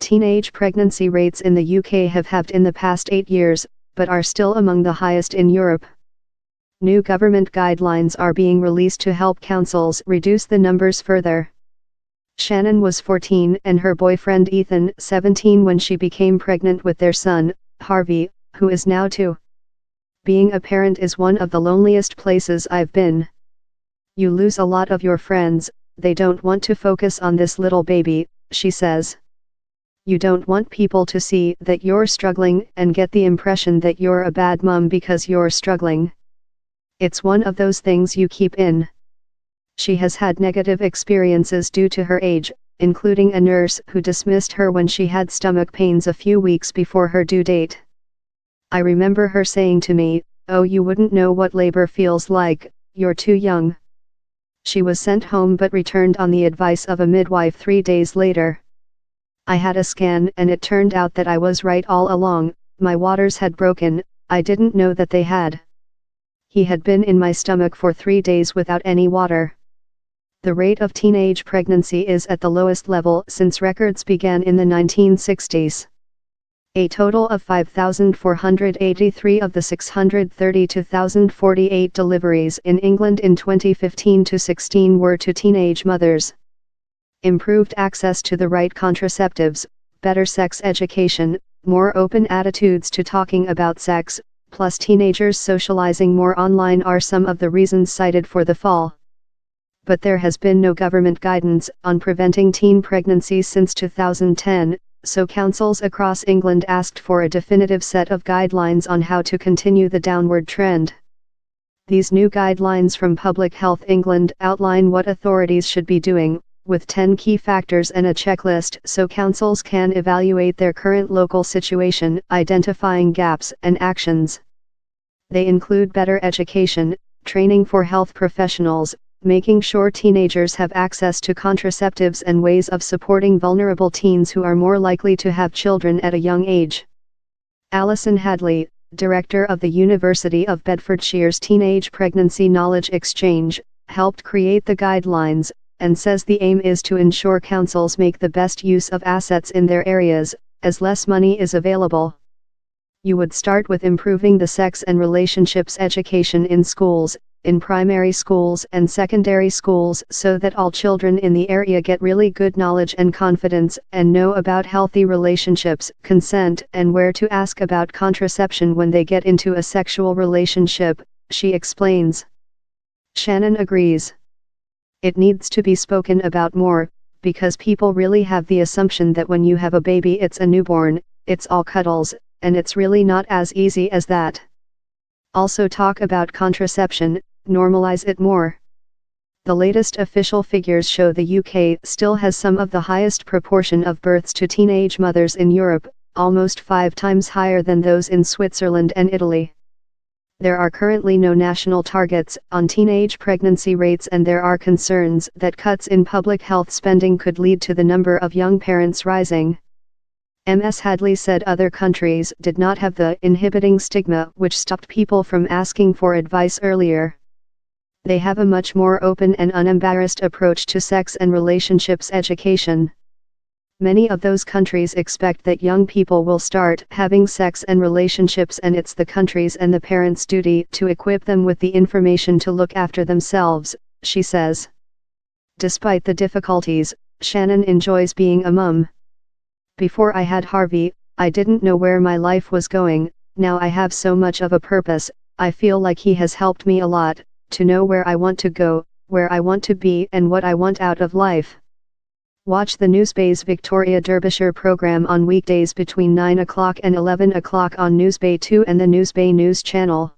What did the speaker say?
Teenage pregnancy rates in the UK have halved in the past 8 years, but are still among the highest in Europe. New government guidelines are being released to help councils reduce the numbers further. Shannon was 14 and her boyfriend Ethan 17 when she became pregnant with their son, Harvey, who is now 2. Being a parent is one of the loneliest places I've been. You lose a lot of your friends, they don't want to focus on this little baby, she says. You don't want people to see that you're struggling and get the impression that you're a bad mom because you're struggling. It's one of those things you keep in. She has had negative experiences due to her age, including a nurse who dismissed her when she had stomach pains a few weeks before her due date. I remember her saying to me, "Oh, you wouldn't know what labor feels like, you're too young." She was sent home but returned on the advice of a midwife 3 days later. I had a scan and it turned out that I was right all along, my waters had broken, I didn't know that they had. He had been in my stomach for 3 days without any water. The rate of teenage pregnancy is at the lowest level since records began in the 1960s. A total of 5,483 of the 632,048 deliveries in England in 2015-16 were to teenage mothers. Improved access to the right contraceptives, better sex education, more open attitudes to talking about sex, plus teenagers socializing more online are some of the reasons cited for the fall. But there has been no government guidance on preventing teen pregnancies since 2010, so councils across England asked for a definitive set of guidelines on how to continue the downward trend. These new guidelines from Public Health England outline what authorities should be doing, with 10 key factors and a checklist so councils can evaluate their current local situation, identifying gaps and actions. They include better education, training for health professionals, making sure teenagers have access to contraceptives and ways of supporting vulnerable teens who are more likely to have children at a young age. Alison Hadley, director of the University of Bedfordshire's Teenage Pregnancy Knowledge Exchange, helped create the guidelines, and says the aim is to ensure councils make the best use of assets in their areas, as less money is available. You would start with improving the sex and relationships education in schools, in primary schools and secondary schools so that all children in the area get really good knowledge and confidence and know about healthy relationships, consent and where to ask about contraception when they get into a sexual relationship, she explains. Shannon agrees. It needs to be spoken about more, because people really have the assumption that when you have a baby it's a newborn, it's all cuddles, and it's really not as easy as that. Also talk about contraception, normalize it more. The latest official figures show the UK still has some of the highest proportion of births to teenage mothers in Europe, almost 5 times higher than those in Switzerland and Italy. There are currently no national targets on teenage pregnancy rates and there are concerns that cuts in public health spending could lead to the number of young parents rising. Ms. Hadley said other countries did not have the inhibiting stigma which stopped people from asking for advice earlier. They have a much more open and unembarrassed approach to sex and relationships education. Many of those countries expect that young people will start having sex and relationships and it's the country's and the parents' duty to equip them with the information to look after themselves, she says. Despite the difficulties, Shannon enjoys being a mum. Before I had Harvey, I didn't know where my life was going, now I have so much of a purpose, I feel like he has helped me a lot, to know where I want to go, where I want to be and what I want out of life. Watch the Newsbay's Victoria Derbyshire programme on weekdays between 9 o'clock and 11 o'clock on Newsbay 2 and the Newsbay News channel.